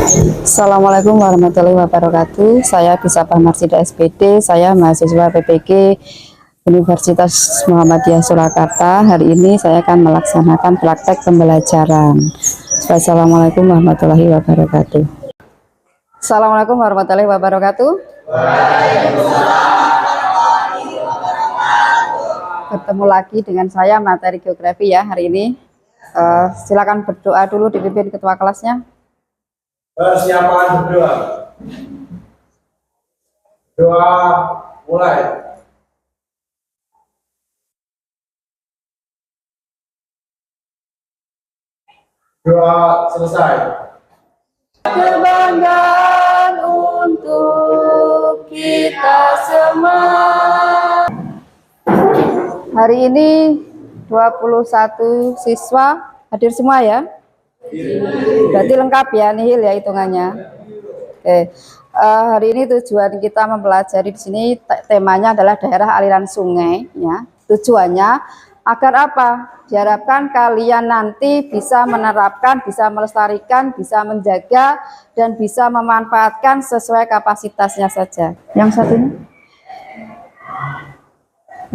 Assalamualaikum warahmatullahi wabarakatuh. Saya Bisapa Marsida SPD. Saya mahasiswa PPG Universitas Muhammadiyah Surakarta. Hari ini saya akan melaksanakan praktek pembelajaran. Assalamualaikum warahmatullahi wabarakatuh. Assalamualaikum warahmatullahi wabarakatuh. Bertemu lagi dengan saya materi geografi ya hari ini. Silakan berdoa dulu dipimpin ketua kelasnya. Persiapan berdoa. Doa mulai. Doa selesai. Kebanggaan untuk kita semua. Hari ini 21 siswa hadir semua ya. Berarti lengkap ya nihil ya hitungannya. Oke. Hari ini tujuan kita mempelajari di sini temanya adalah daerah aliran sungai ya. Tujuannya agar apa? Diharapkan kalian nanti bisa menerapkan, bisa melestarikan, bisa menjaga dan bisa memanfaatkan sesuai kapasitasnya saja. Yang satunya?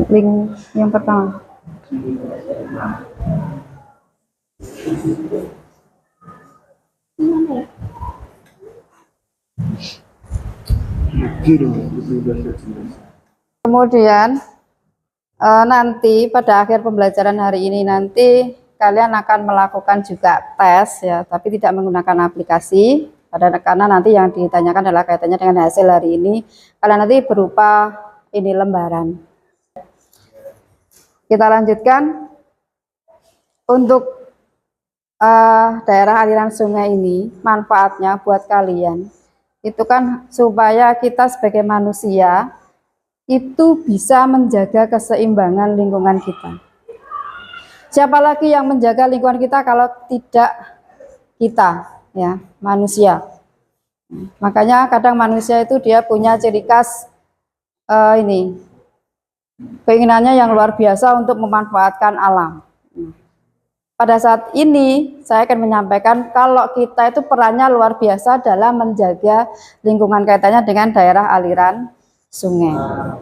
Link yang pertama. Kemudian nanti pada akhir pembelajaran hari ini nanti kalian akan melakukan juga tes ya, tapi tidak menggunakan aplikasi karena nanti yang ditanyakan adalah kaitannya dengan hasil hari ini. Kalian nanti berupa ini lembaran. Kita lanjutkan untuk daerah aliran sungai ini manfaatnya buat kalian itu kan supaya kita sebagai manusia itu bisa menjaga keseimbangan lingkungan kita. Siapa lagi yang menjaga lingkungan kita kalau tidak kita ya, manusia. Makanya kadang manusia itu dia punya ciri khas ini keinginannya yang luar biasa untuk memanfaatkan alam. Pada saat ini saya akan menyampaikan kalau kita itu perannya luar biasa dalam menjaga lingkungan kaitannya dengan daerah aliran sungai.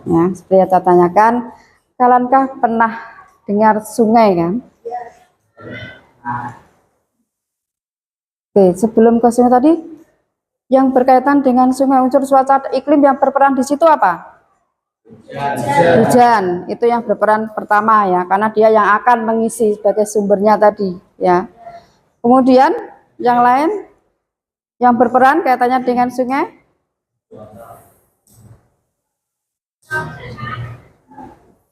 Ya, seperti yang saya tanyakan, kaliankah pernah dengar sungai kan? Oke, sebelum ke sungai tadi, yang berkaitan dengan sungai unsur cuaca iklim yang berperan di situ apa? Hujan itu yang berperan pertama ya, karena dia yang akan mengisi sebagai sumbernya tadi ya. Kemudian yang lain yang berperan kaitannya dengan sungai,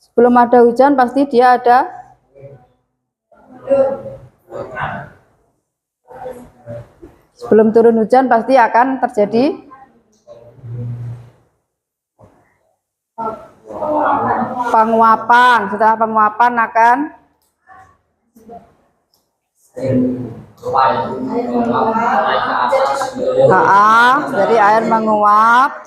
sebelum ada hujan pasti dia ada sebelum turun hujan pasti akan terjadi penguapan. Setelah penguapan akan jadi air menguap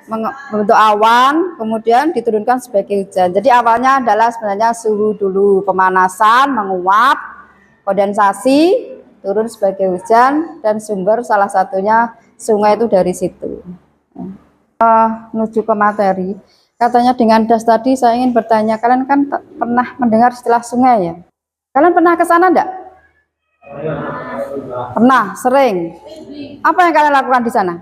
membentuk awan, kemudian diturunkan sebagai hujan. Jadi awalnya adalah sebenarnya suhu dulu, pemanasan, menguap, kondensasi, turun sebagai hujan, dan sumber salah satunya sungai itu dari situ. Menuju ke materi, katanya dengan das tadi saya ingin bertanya, kalian kan pernah mendengar istilah sungai ya? Kalian pernah ke sana enggak? Pernah, sering. Apa yang kalian lakukan di sana?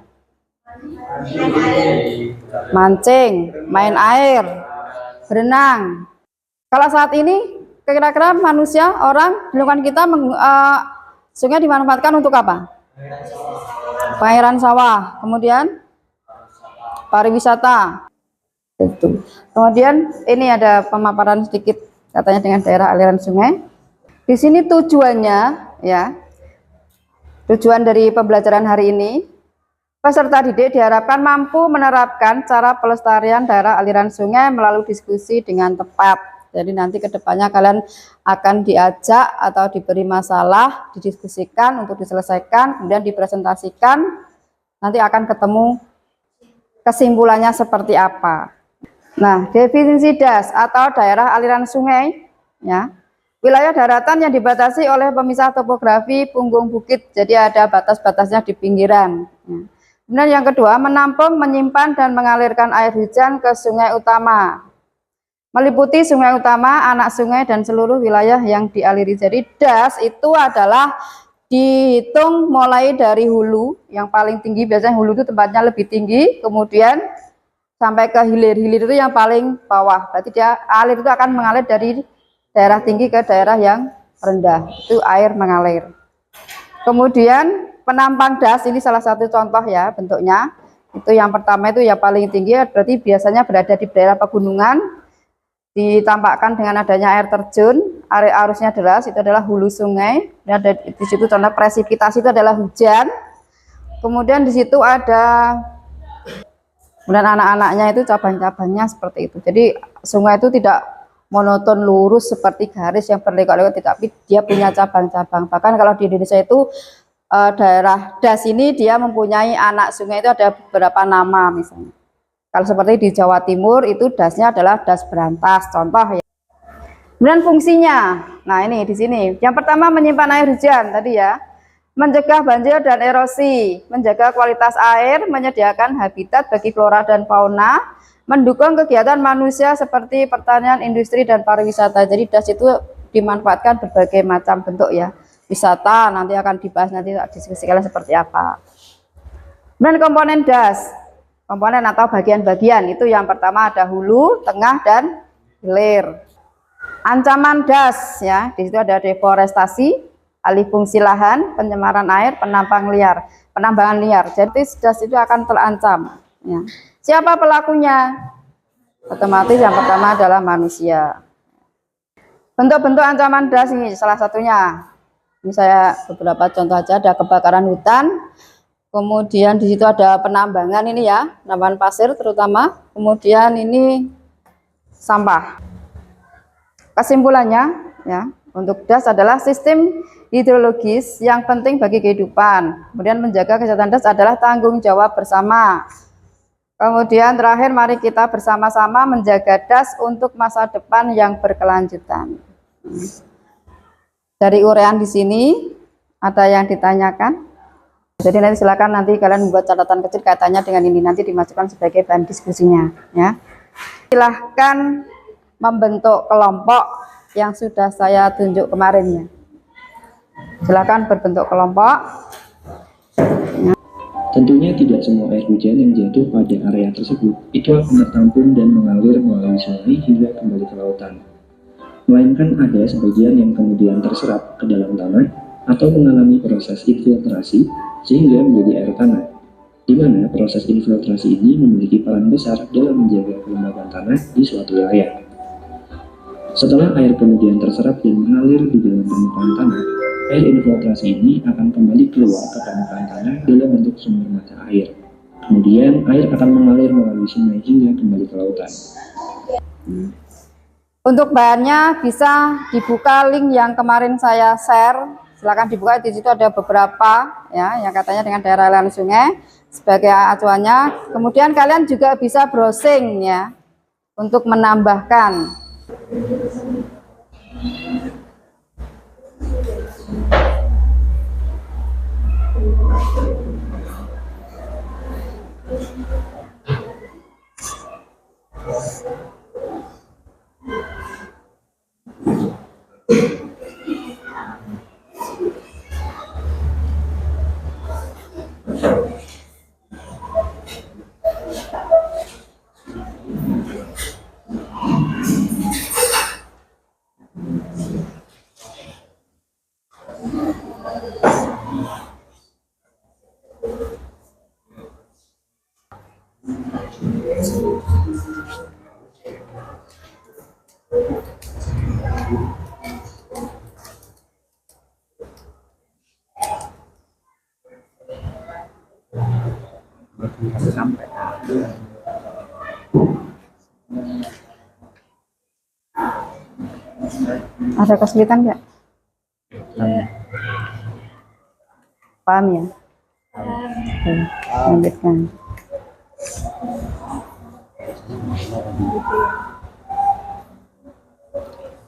Mancing, main air, berenang. Kalau saat ini kira-kira manusia, orang di lingkungan kita sungai dimanfaatkan untuk apa? Pengairan sawah, kemudian pariwisata. Kemudian ini ada pemaparan sedikit katanya dengan daerah aliran sungai. Di sini tujuannya ya, tujuan dari pembelajaran hari ini, peserta didik diharapkan mampu menerapkan cara pelestarian daerah aliran sungai melalui diskusi dengan tepat. Jadi nanti kedepannya kalian akan diajak atau diberi masalah, didiskusikan untuk diselesaikan, kemudian dipresentasikan, nanti akan ketemu kesimpulannya seperti apa. Nah, definisi DAS atau daerah aliran sungai ya. Wilayah daratan yang dibatasi oleh pemisah topografi punggung bukit, jadi ada batas-batasnya di pinggiran. Kemudian yang kedua, menampung, menyimpan, dan mengalirkan air hujan ke sungai utama, meliputi sungai utama, anak sungai, dan seluruh wilayah yang dialiri. Jadi das itu adalah dihitung mulai dari hulu, yang paling tinggi, biasanya hulu itu tempatnya lebih tinggi, kemudian sampai ke hilir. Hilir itu yang paling bawah, berarti dia alir itu akan mengalir dari daerah tinggi ke daerah yang rendah, itu air mengalir. Kemudian penampang das, ini salah satu contoh ya bentuknya. Itu yang pertama itu yang paling tinggi, berarti biasanya berada di daerah pegunungan, ditampakkan dengan adanya air terjun, arusnya deras, itu adalah hulu sungai. Dan ada di situ contoh presipitasi itu adalah hujan. Kemudian di situ ada, kemudian anak-anaknya itu cabang-cabangnya seperti itu. Jadi sungai itu tidak monoton lurus seperti garis yang berlekot-lekot, tapi dia punya cabang-cabang. Bahkan kalau di Indonesia itu daerah das ini dia mempunyai anak sungai itu ada beberapa nama misalnya. Kalau seperti di Jawa Timur itu dasnya adalah das Berantas, contoh ya. Kemudian fungsinya, nah ini di sini. Yang pertama menyimpan air hujan tadi ya, mencegah banjir dan erosi, menjaga kualitas air, menyediakan habitat bagi flora dan fauna, mendukung kegiatan manusia seperti pertanian, industri, dan pariwisata. Jadi das itu dimanfaatkan berbagai macam bentuk ya. Wisata nanti akan dibahas, nanti diskusikan seperti apa. Dan komponen das, komponen atau bagian-bagian itu yang pertama ada hulu, tengah, dan hilir. Ancaman das ya, di situ ada deforestasi, alih fungsi lahan, pencemaran air, penambangan liar. Jadi das itu akan terancam. Ya. Siapa pelakunya? Otomatis yang pertama adalah manusia. Bentuk-bentuk ancaman das ini salah satunya. Ini saya beberapa contoh aja, ada kebakaran hutan, kemudian di situ ada penambangan ini ya, penambangan pasir terutama, kemudian ini sampah. Kesimpulannya ya, untuk das adalah sistem hidrologis yang penting bagi kehidupan. Kemudian menjaga kesehatan das adalah tanggung jawab bersama. Kemudian terakhir mari kita bersama-sama menjaga das untuk masa depan yang berkelanjutan. Dari uraian di sini ada yang ditanyakan. Jadi nanti silakan nanti kalian membuat catatan kecil kaitannya dengan ini, nanti dimasukkan sebagai bahan diskusinya ya. Silahkan membentuk kelompok yang sudah saya tunjuk kemarin ya. Silakan berbentuk kelompok. Tentunya tidak semua air hujan yang jatuh pada area tersebut itu akan tertampung dan mengalir melalui sungai hingga kembali ke lautan. Melainkan ada sebagian yang kemudian terserap ke dalam tanah atau mengalami proses infiltrasi sehingga menjadi air tanah, di mana proses infiltrasi ini memiliki peran besar dalam menjaga kelembaban tanah di suatu wilayah. Setelah air kemudian terserap dan mengalir di dalam permukaan tanah, air infiltrasi ini akan kembali keluar ke permukaan tanah dalam bentuk sumber mata air. Kemudian air akan mengalir melalui sungai hingga kembali ke lautan. Untuk bahannya bisa dibuka link yang kemarin saya share. Silakan dibuka, di situ ada beberapa ya yang katanya dengan daerah aliran sungai sebagai acuannya. Kemudian kalian juga bisa browsing ya untuk menambahkan. Ada kesulitan nggak? Paham ya? Lanjutkan.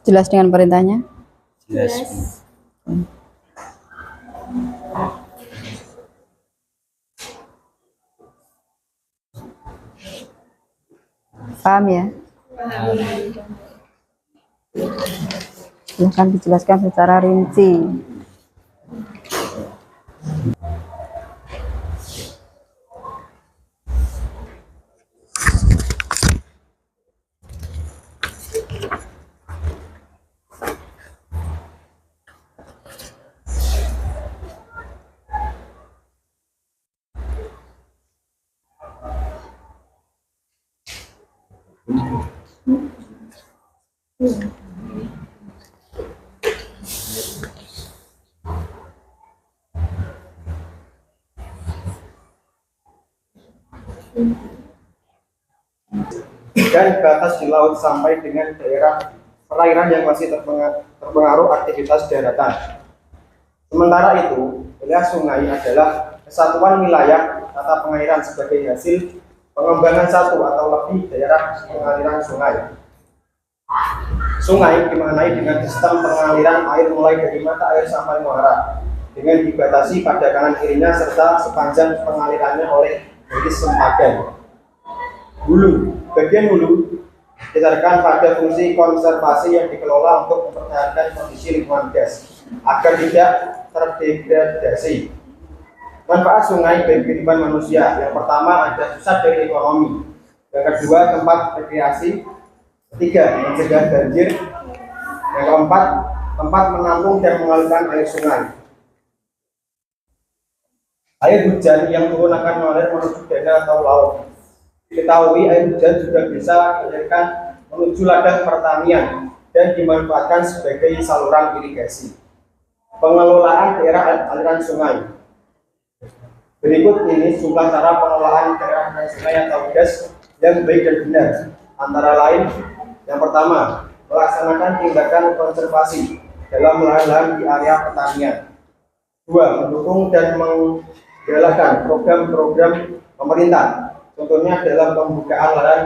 Jelas dengan perintahnya? Jelas. Paham ya? Silahkan dijelaskan secara rinci. Dan batas di laut sampai dengan daerah perairan yang masih terpengaruh aktivitas daratan. Sementara itu, wilayah sungai adalah kesatuan wilayah tata pengairan sebagai hasil pengembangan satu atau lebih daerah pengaliran sungai. Sungai dimaknai dengan sistem pengaliran air mulai dari mata air sampai muara, dengan dibatasi pada kanan kirinya serta sepanjang pengalirannya oleh garis sempadan. Hulu, bagian hulu didasarkan pada fungsi konservasi yang dikelola untuk mempertahankan kondisi lingkungan gas agar tidak terdegradasi. Manfaat sungai bagi kehidupan manusia: yang pertama ada pusat dari ekonomi, yang kedua tempat rekreasi, ketiga mencegah banjir, yang keempat tempat menampung dan mengalirkan air sungai. Air hujan yang turun akan mengalir menuju danau atau laut. Diketahui air hujan juga bisa mengalirkan menuju ladang pertanian dan dimanfaatkan sebagai saluran irigasi. Pengelolaan daerah aliran sungai. Berikut ini sejumlah cara pengelolaan daerah aliran sungai atau gas yang baik dan benar. Antara lain, yang pertama, melaksanakan tindakan konservasi dalam lahan-lahan di area pertanian. Dua, mendukung dan menggalakkan program-program pemerintah. Contohnya dalam pembukaan lahan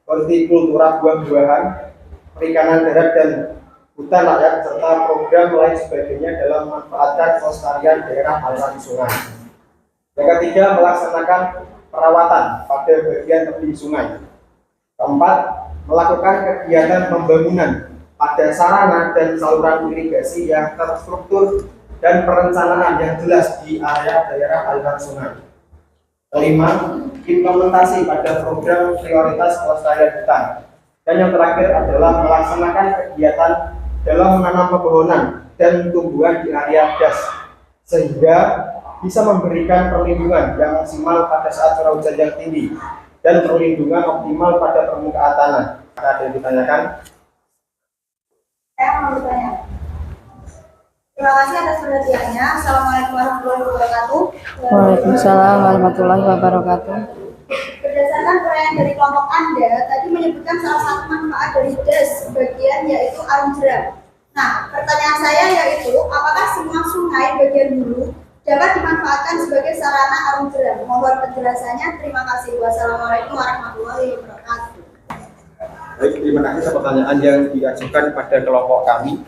hortikultura buah-buahan, perikanan darat dan hutan rakyat, serta program lain sebagainya dalam memanfaatkan kelestarian daerah aliran sungai. Yang ketiga, melaksanakan perawatan pada bagian tepi sungai. Keempat, melakukan kegiatan pembangunan pada sarana dan saluran irigasi yang terstruktur dan perencanaan yang jelas di area daerah aliran sungai. Kelima, implementasi pada program prioritas kelestarian hutan. Dan yang terakhir adalah melaksanakan kegiatan dalam menanam pepohonan dan tumbuhan di area gas, sehingga bisa memberikan perlindungan yang maksimal pada saat curah hujan yang tinggi dan perlindungan optimal pada permukaan tanah. Ada yang ditanyakan? Saya mau bertanya. Terima kasih atas perhatiannya. Assalamualaikum warahmatullahi wabarakatuh. Waalaikumsalam warahmatullahi wabarakatuh. Berdasarkan uraian dari kelompok Anda, tadi menyebutkan salah satu manfaat dari gas bagian yaitu arum jeram. Nah, pertanyaan saya yaitu, apakah semua sungai bagian hulu dapat dimanfaatkan sebagai sarana arum jeram? Mohon penjelasannya. Terima kasih. Wassalamualaikum warahmatullahi wabarakatuh. Baik, terima kasih atas pertanyaan yang diajukan pada kelompok kami.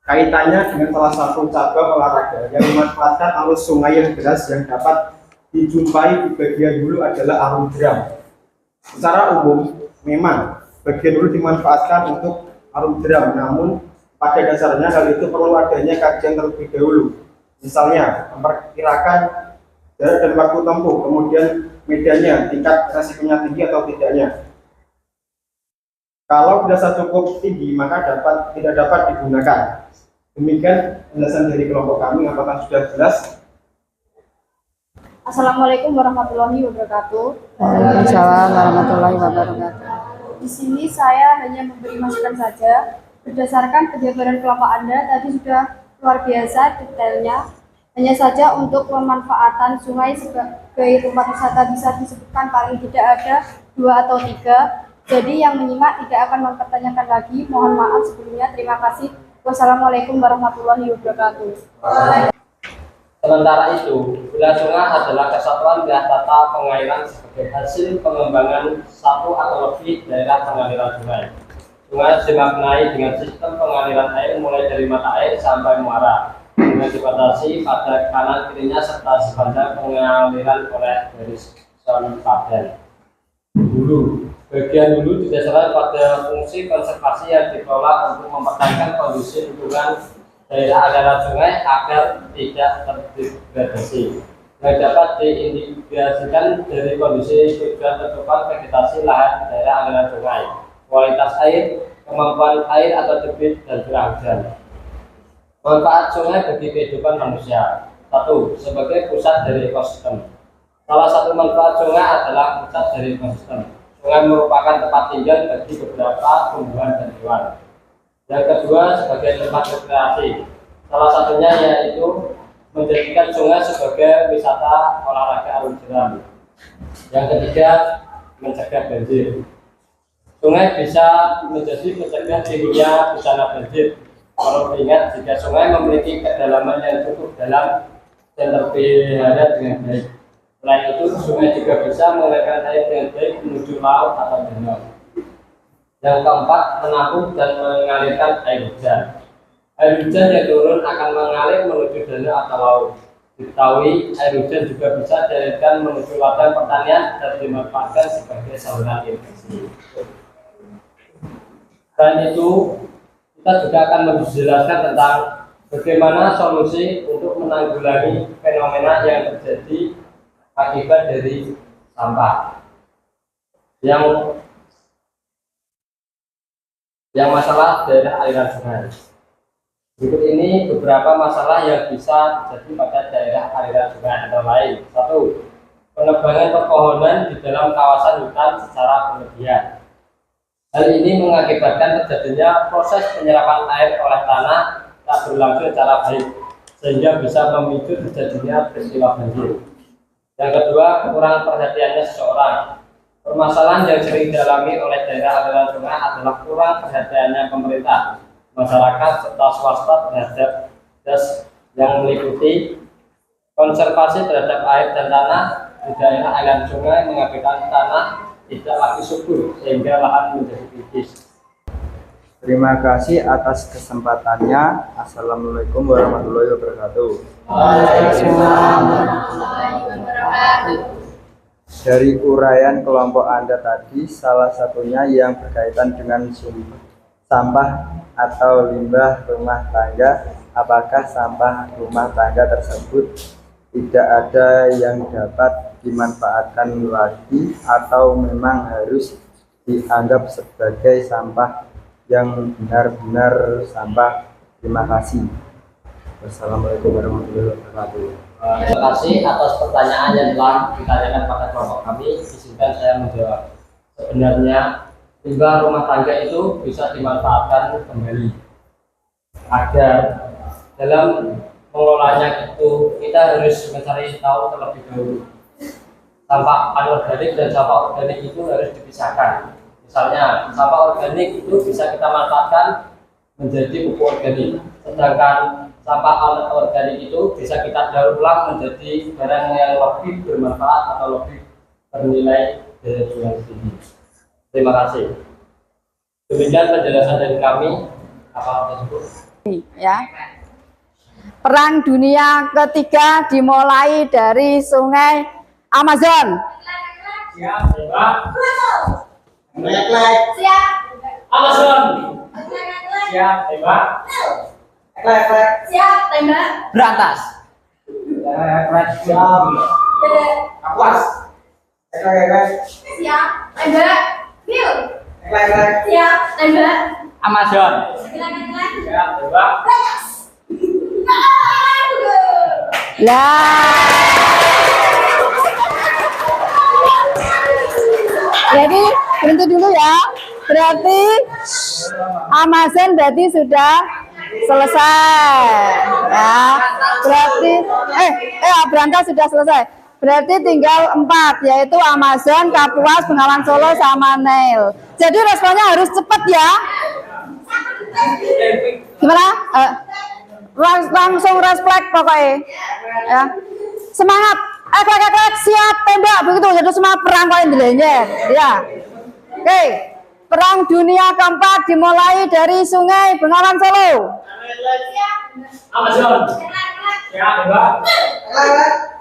Kaitannya dengan salah satu cabang olahraga yang memanfaatkan arus sungai yang deras yang dapat dijumpai di bagian hulu adalah arum jeram. Secara umum, memang bagian hulu dimanfaatkan untuk arum jeram, namun pada dasarnya hal itu perlu adanya kajian terlebih dahulu. Misalnya, memperkirakan jarak dan waktu tempuh, kemudian medannya, tingkat resikonya tinggi atau tidaknya. Kalau dirasa cukup tinggi, maka tidak dapat digunakan. Demikian penjelasan dari kelompok kami. Apakah sudah jelas? Assalamualaikum warahmatullahi wabarakatuh. Waalaikumsalam warahmatullahi wabarakatuh. Di sini saya hanya memberi masukan saja. Berdasarkan penjabaran kelompok Anda tadi sudah luar biasa detailnya. Hanya saja untuk pemanfaatan sungai sebagai tempat wisata bisa disebutkan paling tidak ada 2 atau 3. Jadi yang menyimak tidak akan mempertanyakan lagi. Mohon maaf sebelumnya. Terima kasih. Wassalamualaikum warahmatullahi wabarakatuh. Sementara itu, wilayah sungai adalah kesatuan wilayah tata pengairan sebagai hasil pengembangan satu atau lebih daerah pengaliran sungai. Sungai dimaknai dengan sistem pengaliran air mulai dari mata air sampai muara, dengan dibatasi pada kanan kirinya serta sepanjang pengaliran oleh horizon padan. Hulu. Bagian hulu didasarkan pada fungsi konservasi yang dikelola untuk mempertahankan kondisi lingkungan daerah aliran sungai agar tidak terdegradasi. Yang dapat diindikasikan dari kondisi tujuan tertutupan vegetasi lahan daerah aliran sungai, kualitas air, kemampuan air atau debit dan curah hujan. Manfaat sungai bagi kehidupan manusia. 1. Sebagai pusat dari ekosistem. Salah satu manfaat sungai adalah pusat dari ekosistem. Sungai merupakan tempat tinggal bagi beberapa tumbuhan dan hewan. Yang kedua, sebagai tempat rekreasi. Salah satunya yaitu menjadikan sungai sebagai wisata olahraga arung jeram. Yang ketiga, mencegah banjir. Sungai bisa menjadi pencegah tingginya bencana banjir. Kalau diingat, jika sungai memiliki kedalaman yang cukup dalam dan terpelihara dengan baik. Selain itu, sungai juga bisa mengalirkan air dengan baik menuju laut atau danau. Yang keempat, menampung dan mengalirkan air hujan. Air hujan yang turun akan mengalir menuju danau atau laut. Diketahui, air hujan juga bisa dialirkan menuju ladang pertanian dan dimanfaatkan sebagai saluran irigasi. Selain itu, kita juga akan menjelaskan tentang bagaimana solusi untuk menanggulangi fenomena yang terjadi akibat dari sampah. Yang masalah daerah aliran sungai. Berikut ini beberapa masalah yang bisa terjadi pada daerah aliran sungai, antara lain: 1. Penebangan pepohonan di dalam kawasan hutan secara berlebihan. Hal ini mengakibatkan terjadinya proses penyerapan air oleh tanah tak berlangsung secara baik, sehingga bisa memicu terjadinya peristiwa banjir. Yang kedua, kurang perhatiannya seseorang. Permasalahan yang sering dialami oleh daerah aliran sungai adalah kurang perhatiannya pemerintah, masyarakat, serta swasta terhadap das yang meliputi konservasi terhadap air dan tanah di daerah aliran sungai, mengakibatkan tanah tidak lagi subur sehingga lahan menjadi kritis. Terima kasih atas kesempatannya. Assalamualaikum warahmatullahi wabarakatuh. Dari uraian kelompok Anda tadi, salah satunya yang berkaitan dengan sampah atau limbah rumah tangga. Apakah sampah rumah tangga tersebut tidak ada yang dapat dimanfaatkan lagi atau memang harus dianggap sebagai sampah yang benar-benar sampah? Terima kasih. Wassalamualaikum warahmatullahi wabarakatuh. Terima kasih atas pertanyaan yang telah ditanyakan pada kelompok kami. Izinkan saya menjawab. Sebenarnya limbah rumah tangga itu bisa dimanfaatkan kembali agar dalam mengelolanya itu kita harus mencari tahu terlebih dahulu. Sampah anorganik dan sampah organik itu harus dipisahkan. Misalnya, sampah organik itu bisa kita manfaatkan menjadi pupuk organik, sedangkan sampah anorganik itu bisa kita daur ulang menjadi barang yang lebih bermanfaat atau lebih bernilai daya jual tinggi. Terima kasih. Demikian penjelasan dari kami. Apa tersebut? Ya. Perang Dunia Ketiga dimulai dari Sungai Amazon. Siap, tembak. Siap. Amazon. Siap, tembak. Siap, tembak. Berantas. Siap. Awas. Siap, tembak. Mil. Siap, tembak. Amazon. Silakan. Siap, tembak. Lah. Jadi berhenti dulu ya. Berarti Amazon berarti sudah selesai. Ya. Berarti Berantas sudah selesai. Berarti tinggal 4, yaitu Amazon, Kapuas, Bengawan Solo, sama Nail. Jadi responnya harus cepat ya. Gimana? Langsung refleks pokoknya. Ya. Semangat. Klek, siap, tembak. Begitu. Jadi semua perang kalian dilenjer. Ya. Oke. Perang Dunia keempat dimulai dari Sungai Bengawan Solo. Amazon. Siap, Mbak.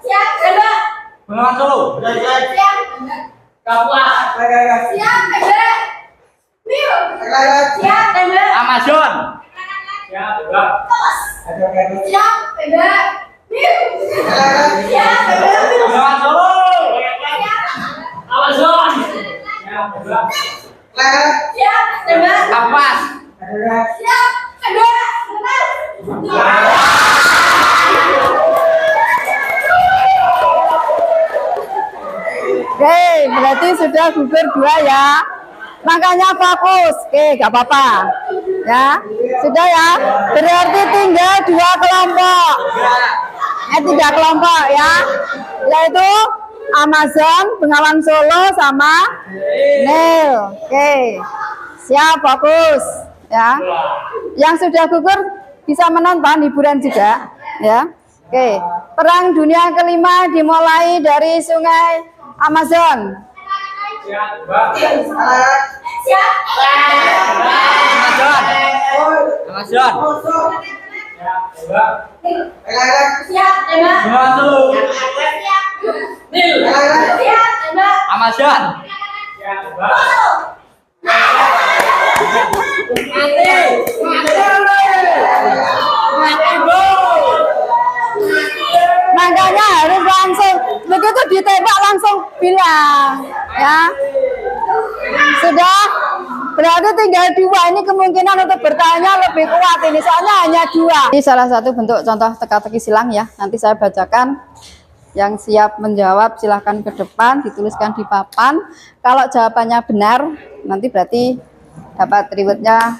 Siap, Mbak. Bengawan Solo. Siap. Kapuas. Siap, Mbak. Mio. Siap, Mbak. Amazon. Siap, Mbak. Siap, Mbak. Mio. Siap, Mbak. Bengawan Solo. Amazon. Siap, Mbak. Siap, Mbak. Kapuas. Siap, Mbak. Oke, berarti sudah gugur 2 ya. Makanya fokus. Oke, gak apa-apa. Ya, sudah ya. Berarti tinggal 2 kelompok. 3 kelompok ya. Yaitu Amazon, Bengawan Solo sama Nil. Oke. Siap, fokus ya. Yang sudah gugur bisa menonton hiburan juga ya. Oke. Perang Dunia kelima dimulai dari Sungai Amazon. Siap, Mbak. Siap. Amazon. Amazon. Siap, Mbak. Siap, Mbak. Bengawan Solo. Siap. Nil. Siap, Mbak. Amazon. Siap, Mbak. Makanya harus langsung begitu ditembak langsung bilang ya. Sudah berarti tinggal 2. Ini kemungkinan untuk bertanya lebih kuat ini soalnya hanya 2. Ini salah satu bentuk contoh teka-teki silang ya. Nanti saya bacakan. Yang siap menjawab silahkan ke depan, dituliskan di papan. Kalau jawabannya benar nanti berarti dapat rewardnya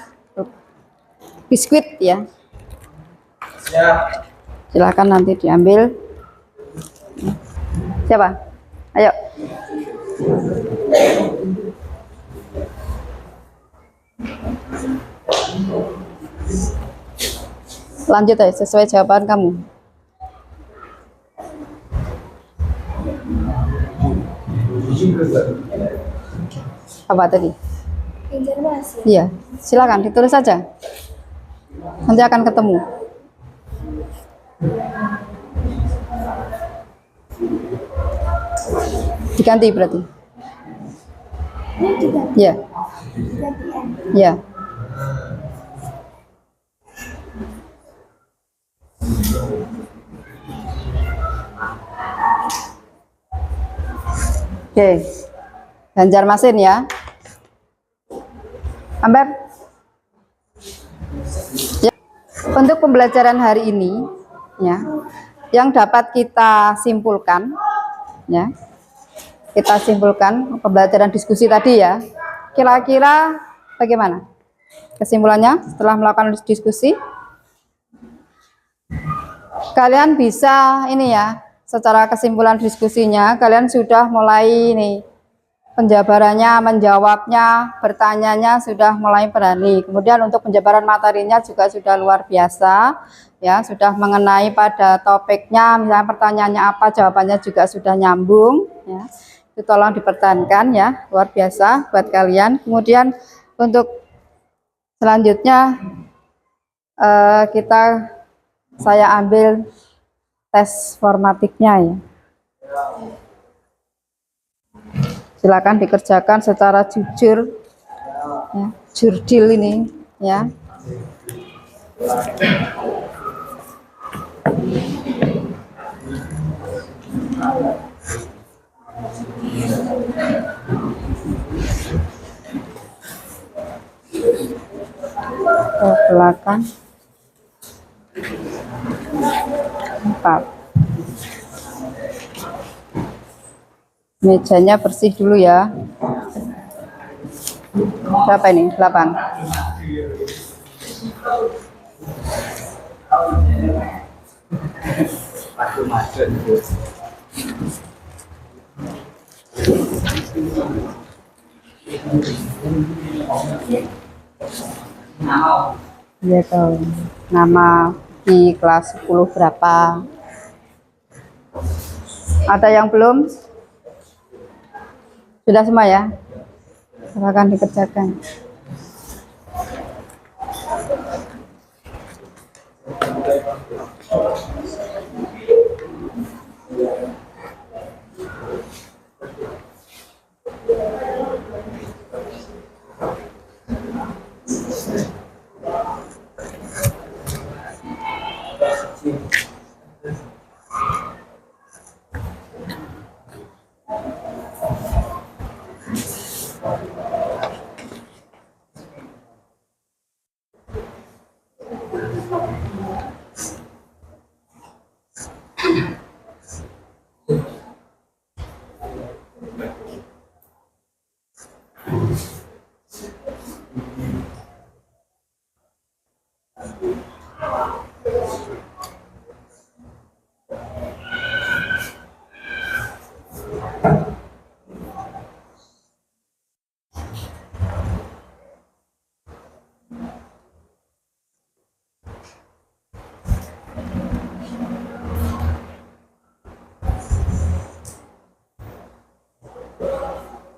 biskuit ya. Siap. Silahkan nanti diambil. Siapa? Ayo. Lanjut aja sesuai jawaban kamu. Apa tadi? Informasi. Iya, silakan ditulis saja. Nanti akan ketemu. Diganti berarti. Iya. Iya. Oke. Banjarmasin ya. Amber. Ya. Untuk pembelajaran hari ini ya, yang dapat kita simpulkan ya. Kita simpulkan pembelajaran diskusi tadi ya. Kira-kira bagaimana kesimpulannya setelah melakukan diskusi? Kalian bisa ini ya, secara kesimpulan diskusinya kalian sudah mulai ini penjabarannya, menjawabnya, bertanyanya sudah mulai berani. Kemudian untuk penjabaran materinya juga sudah luar biasa ya, sudah mengenai pada topiknya, misalnya pertanyaannya apa, jawabannya juga sudah nyambung ya. Itu tolong dipertahankan ya, luar biasa buat kalian. Kemudian untuk selanjutnya saya ambil tes formatiknya ya. Silakan dikerjakan secara jujur ya, jurdil ini ya. Ke belakang 4. Mejanya bersih dulu ya. Berapa ini? 8. Ya tahu. Nama di kelas 10 berapa? Ada yang belum? Sudah semua ya? Silakan dikerjakan.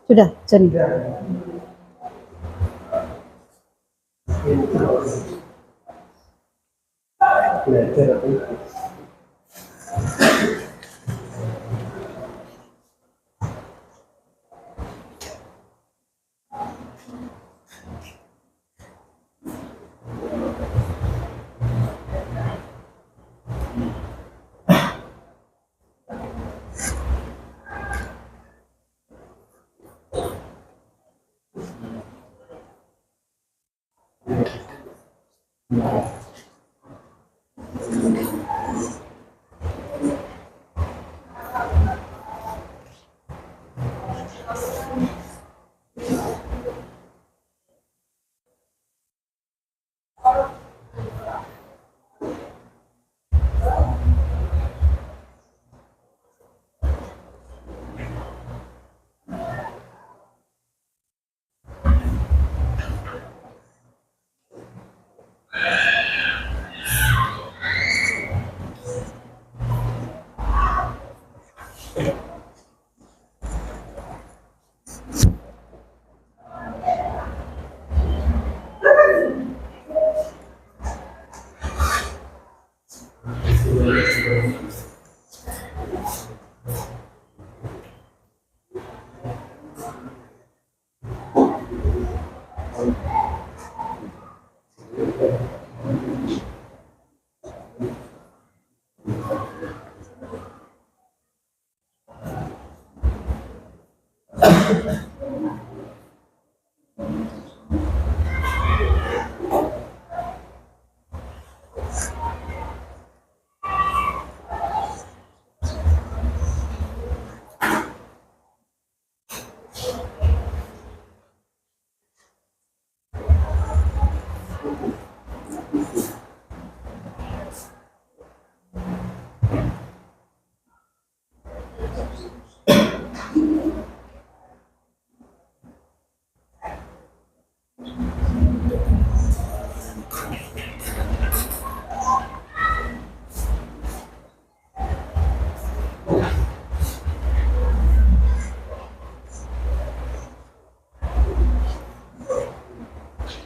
Sudah, Joni.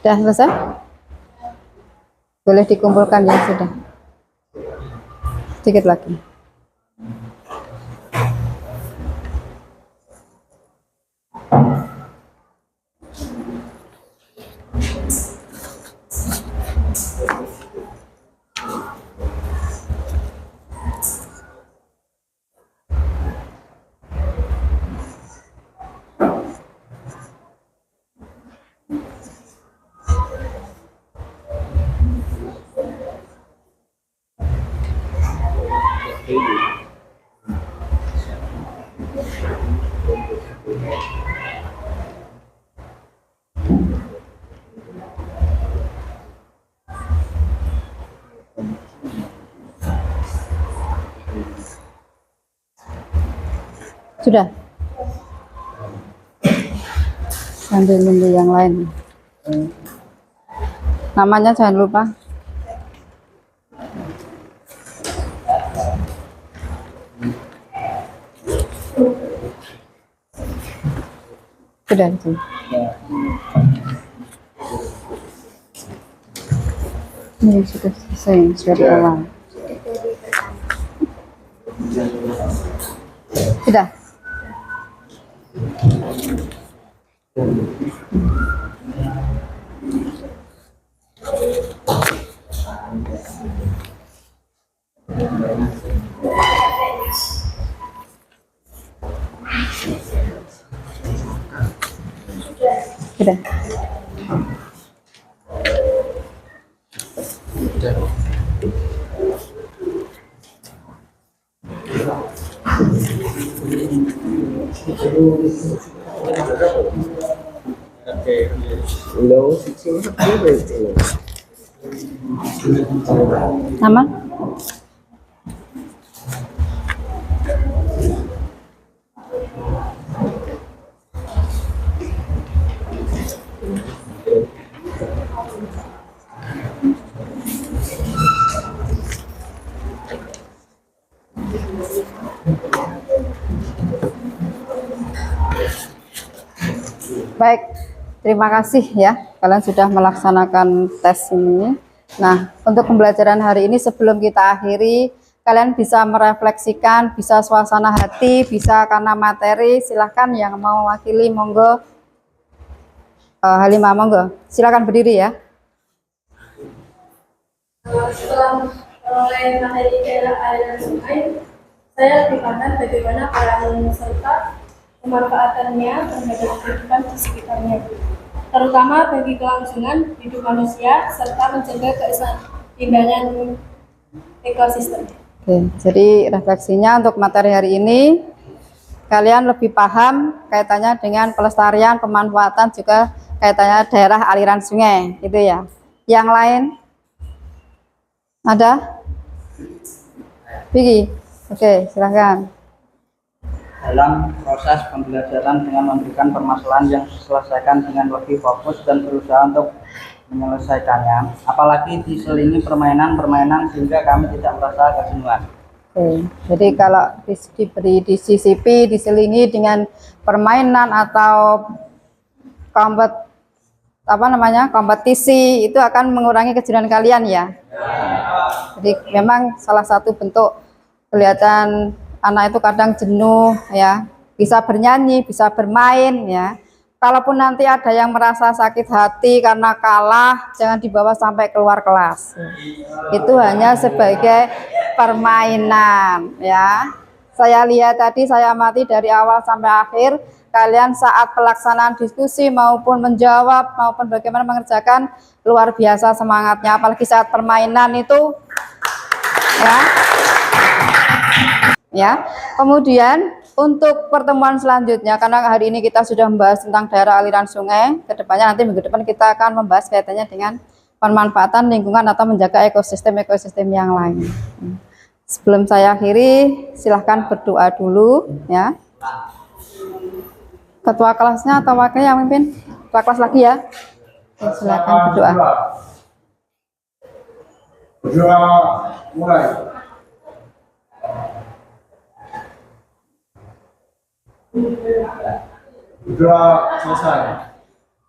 Sudah selesai? Boleh dikumpulkan ya, sudah. Sedikit lagi. Sudah. Sambil nunggu yang lain. Namanya jangan lupa. Sudah. Ini sudah selesai dari awal. Sudah. Sudah. Nama? Baik, terima kasih ya, kalian sudah melaksanakan tes ini. Nah, untuk pembelajaran hari ini sebelum kita akhiri, kalian bisa merefleksikan, bisa suasana hati, bisa karena materi. Silahkan yang mau mewakili, monggo. Halimah, monggo. Silakan berdiri ya. Setelah memperoleh materi daerah aliran sungai, saya lebih paham bagaimana peran serta pemanfaatannya terhadap kehidupan di sekitarnya, terutama bagi kelangsungan hidup manusia serta menjaga keseimbangan ekosistem. Oke, jadi refleksinya untuk materi hari ini, kalian lebih paham kaitannya dengan pelestarian, pemanfaatan, juga kaitannya daerah aliran sungai, gitu ya. Yang lain? Ada? Vicky? Oke, silakan. Dalam proses pembelajaran dengan memberikan permasalahan yang diselesaikan dengan lebih fokus dan berusaha untuk menyelesaikannya, apalagi diselingi permainan-permainan sehingga kami tidak merasa kejenuhan. Oke, jadi kalau diberi disisipi, diselingi dengan permainan atau kompetisi, itu akan mengurangi kejenuhan kalian ya. Jadi memang salah satu bentuk kelihatan anak itu kadang jenuh ya, bisa bernyanyi, bisa bermain ya. Kalaupun nanti ada yang merasa sakit hati karena kalah, jangan dibawa sampai keluar kelas. Itu hanya sebagai permainan ya. Saya lihat tadi, saya amati dari awal sampai akhir, kalian saat pelaksanaan diskusi maupun menjawab maupun bagaimana mengerjakan, luar biasa semangatnya, apalagi saat permainan itu ya. Kemudian untuk pertemuan selanjutnya, karena hari ini kita sudah membahas tentang daerah aliran sungai, kedepannya nanti minggu depan kita akan membahas kaitannya dengan pemanfaatan lingkungan atau menjaga ekosistem yang lain. Sebelum saya akhiri, silahkan berdoa dulu ya. Ketua kelasnya atau wakilnya yang memimpin? Ketua kelas lagi ya. Oke, silakan berdoa. Berdoa mulai. Berdoa selesai.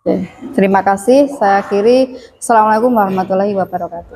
Oke, terima kasih. Saya akhiri. Assalamualaikum warahmatullahi wabarakatuh.